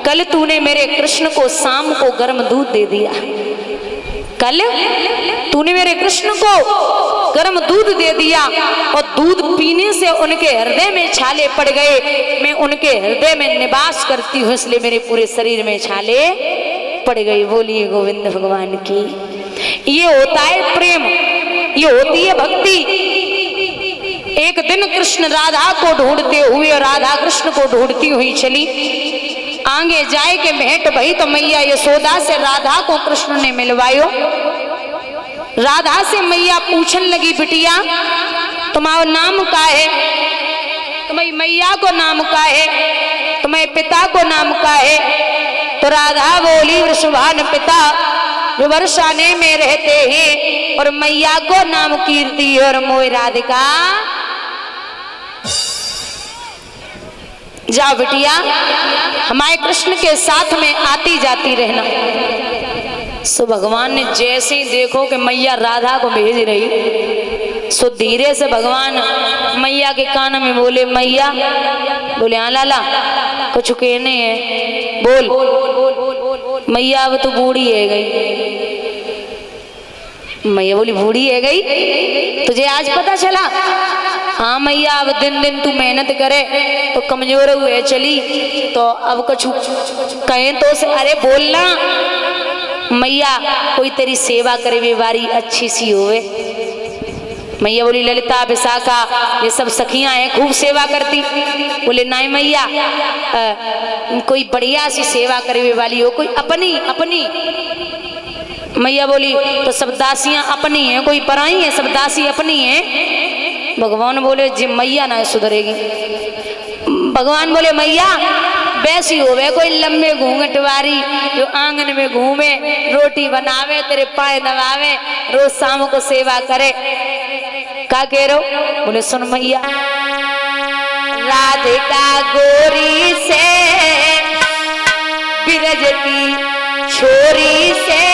कल तूने मेरे कृष्ण को शाम को गर्म दूध दे दिया, कल तूने मेरे कृष्ण को गर्म दूध दे दिया और दूध पीने से उनके हृदय में छाले पड़ गए। मैं उनके हृदय में निवास करती हूँ, इसलिए मेरे पूरे शरीर में छाले पड़ गई। बोलिए गोविंद भगवान की। ये होता है प्रेम, ये होती है भक्ति। एक दिन कृष्ण राधा को ढूंढते हुए और राधा कृष्ण को ढूंढती हुई चली। आगे जाए के भेंट भई तो मैया यशोदा से राधा को कृष्ण ने मिलवायो। राधा से मैया पूछन लगी, बिटिया तुम्हारा नाम का है? तुम्हारी मैया को नाम का है? तुम्हारे पिता को नाम का है? तो राधा बोली, वृषभान पिता जो वर्षाने में रहते हैं, और मैया को नाम कीर्ति और मोह राधिका। जाओ बिटिया, हमारे कृष्ण के साथ में आती जाती रहना। सो भगवान ने जैसे ही देखो कि मैया राधा को भेज रही, सो धीरे से भगवान मैया के कान में बोले, मैया। बोले हाँ लाला, कुछ कहने हैं बोल। मैया अब तो बूढ़ी है गई। मैया बोली, बूढ़ी है गई? तुझे आज पता चला? हाँ मैया, अब दिन दिन तू मेहनत करे तो कमजोर हुए चली, तो अब कुछ कहें तो से अरे बोलना। मैया कोई तेरी सेवा करे वे बारी अच्छी सी होवे। मैया बोली, ललिता विशाखा ये सब सखियां हैं, खूब सेवा करती। बोले नहीं मैया, कोई बढ़िया सी सेवा करे वे वाली हो, कोई अपनी अपनी। मैया बोली, तो सब दासियां अपनी हैं, कोई पराई है? सब दासी अपनी हैं। भगवान बोले, जी मैया ना सुधरेगी। भगवान बोले, मैया वैसी होवे कोई लंबे घूंघट वाली, जो आंगन में घूमे, रोटी बनावे, तेरे पाए दबावे, रोज शाम को सेवा करे। क्या कह रहे हो? बोले सुन मैया, राधिका गोरी से बिरज की छोरी से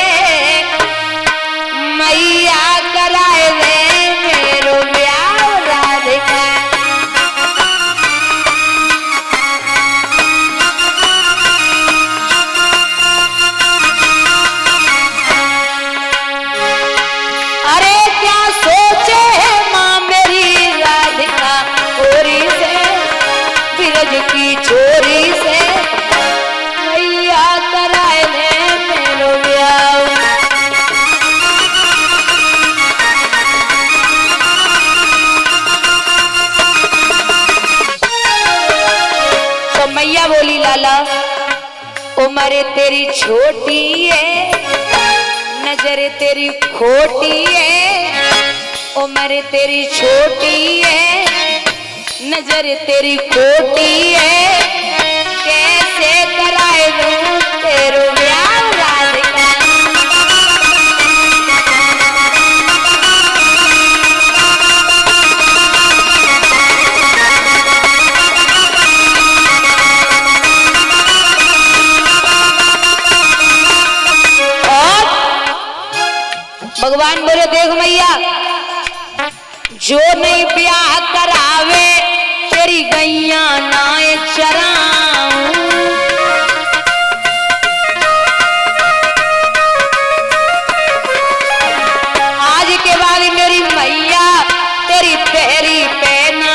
मैया कराए दे मेरो ब्याह। राधिका अरे क्या सोचे है माँ मेरी, राधिका गोरी से बिरज की छोरी से मैया कराए दे मेरो ब्याह। मैया बोली, लाला उम्र तेरी छोटी है, नजर तेरी खोटी है। उम्र तेरी छोटी है, नजर तेरी खोटी है, कैसे कराए दूं तेरो ब्याह। राधिका भगवान बोले, देख मैया, जो नहीं ब्याह करावे तेरी गैया नाए चराऊं। आज के बाद मेरी मैया तेरी पैरी पहना।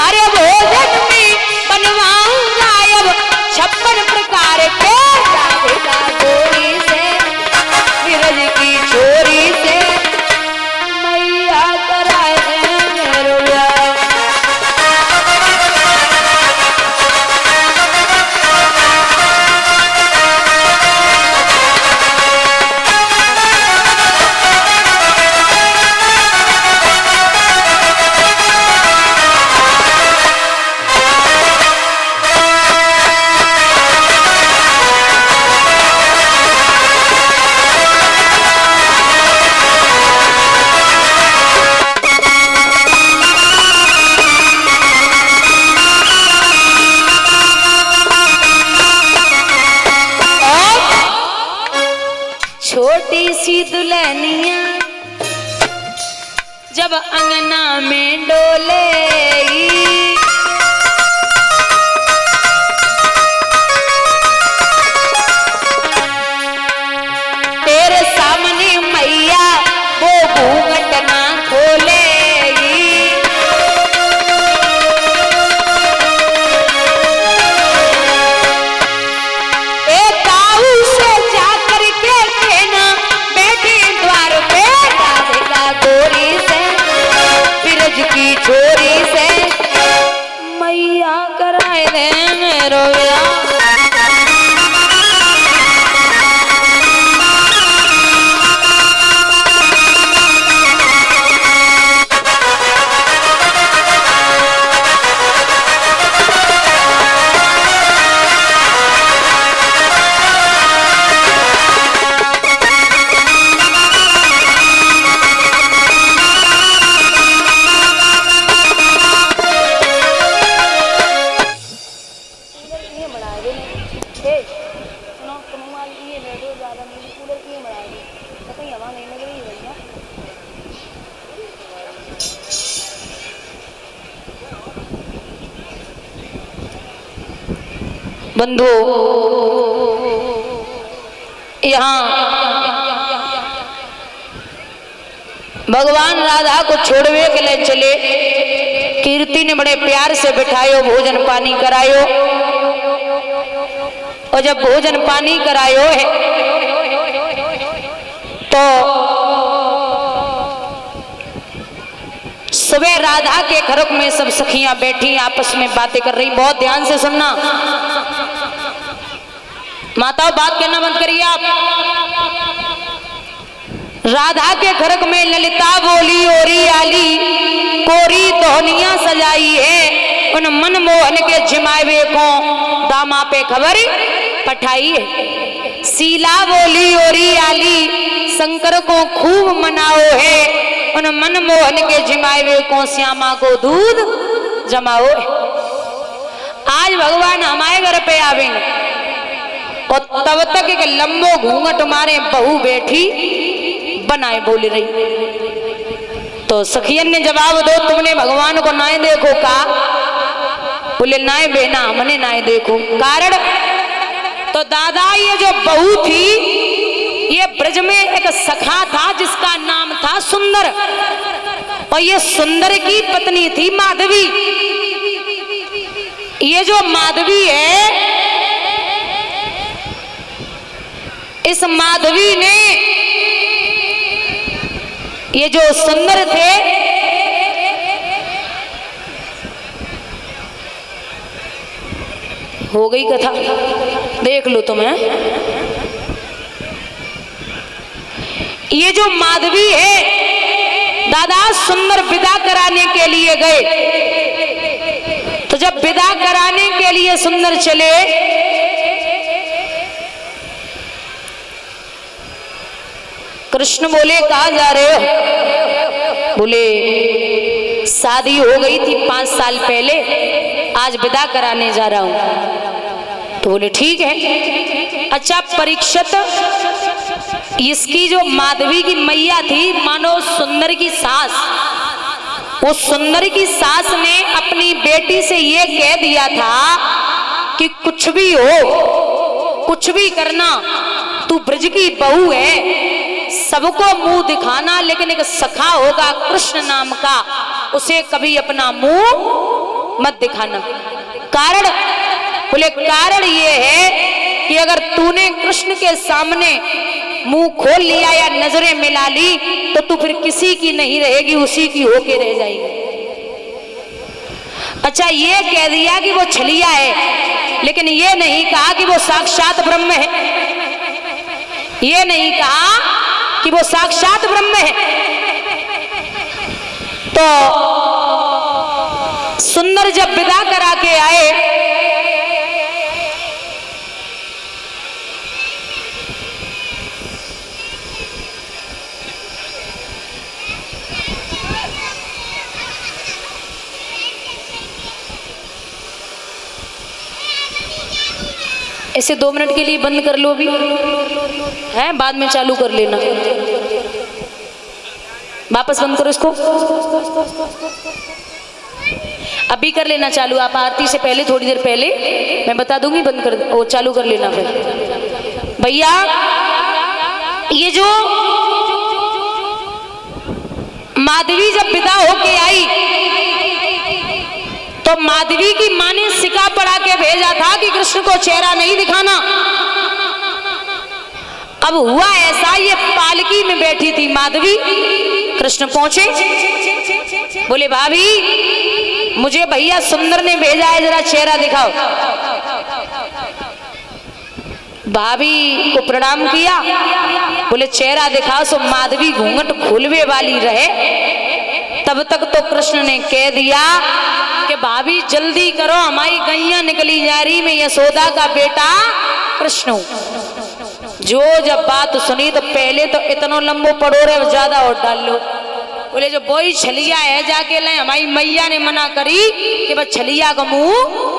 अरे भोजन में बनवाऊंगा अब 56 प्रकार के, राधिका गोरी से बिरज की छोरी से मैया कराए मेरो ब्याह। छोटी सी दुल्हनिया जब अंगना में डोले तेरे सामने मैया वो घूंघट ना खोलेगी। एक ताऊ से जाकर के कहना बेटी द्वार पे राधिका गोरी से बिरज की छोरी से मैया कराए दे मेरो ब्याह। बंधु यहाँ भगवान राधा को छोड़वे के लिए चले। कीर्ति ने बड़े प्यार से बिठायो, भोजन पानी करायो। और जब भोजन पानी करायो है तो सुबह राधा के खरक में सब सखियां बैठी आपस में बातें कर रही। बहुत ध्यान से सुनना, माताओं बात करना बंद करिए आप। राधा के खरक में ललिता बोली ओरी आली कोरी दोहनिया सजाई है। उन मनमोहन के जिमावे को दामा पे खबर पठाई है। शीला बोली ओरी आली शंकर को खूब मनाओ है। उन मनमोहन के जिमावे को श्यामा को दूध जमाओ है। आज भगवान हमारे घर पे आवेंगे और तब तक एक लंबो घूंघट मारे बहू बैठी बनाए बोल रही। तो सखियन ने जवाब दो, तुमने भगवान को नाय देखो का? बोले नाय बहना हमने नाय देखो। कारण तो दादा ये जो बहू थी ये ब्रज में एक सखा था जिसका नाम था सुंदर, और ये सुंदर की पत्नी थी माधवी। ये जो माधवी है, इस माधवी ने ये जो सुंदर थे हो गई कथा, देख लो तुम्हें। ये जो माधवी है दादा सुंदर विदा कराने के लिए गए। तो जब विदा कराने के लिए सुंदर चले कृष्ण बोले कहाँ जा रहे हो? बोले शादी हो गई थी 5 साल पहले, आज विदा कराने जा रहा हूं। तो बोले ठीक है। अच्छा परीक्षित, इसकी जो माधवी की मैया थी मानो सुंदर की सास, वो सुंदर की सास ने अपनी बेटी से ये कह दिया था कि कुछ भी हो कुछ भी करना, तू ब्रज की बहू है, सबको मुंह दिखाना, लेकिन एक सखा होगा कृष्ण नाम का, उसे कभी अपना मुंह मत दिखाना। कारण बोले कारण ये है कि अगर तूने कृष्ण के सामने मुंह खोल लिया या नजरें मिला ली तो तू फिर किसी की नहीं रहेगी, उसी की होके रह जाएगी। अच्छा ये कह दिया कि वो छलिया है, लेकिन ये नहीं कहा कि वो साक्षात ब्रह्म है। ये नहीं कहा कि वो साक्षात ब्रह्म है। तो सुंदर जब विदा करा के आए इसे 2 मिनट के लिए बंद कर लो अभी, है बाद में चालू कर लेना। वापस बंद करो इसको। अभी कर लेना चालू, आप आरती से पहले, थोड़ी देर पहले मैं बता दूंगी, बंद कर वो चालू कर लेना फिर। भैया ये जो माधवी जब विदा होके आई तो माधवी की माँ ने सिक्का पड़ा के भेजा था कि कृष्ण को चेहरा नहीं दिखाना। अब हुआ ऐसा, ये पालकी में बैठी थी माधवी, कृष्ण पहुंचे, बोले भाभी मुझे भैया सुंदर ने भेजा है, जरा चेहरा दिखाओ। भाभी को प्रणाम किया, बोले चेहरा दिखाओ। सो माधवी घूंघट खुलवे वाली रहे, तब तक तो कृष्ण ने कह दिया कि भाभी जल्दी करो, हमारी गैया निकली जा रही, मैं यशोदा का बेटा कृष्ण हूं। जो जब बात सुनी तो पहले तो इतना लंबो पड़ो रे, ज्यादा और डाल लो। बोले जो बोई छलिया है जाके ले, हमारी मैया ने मना करी कि बस छलिया का मुंह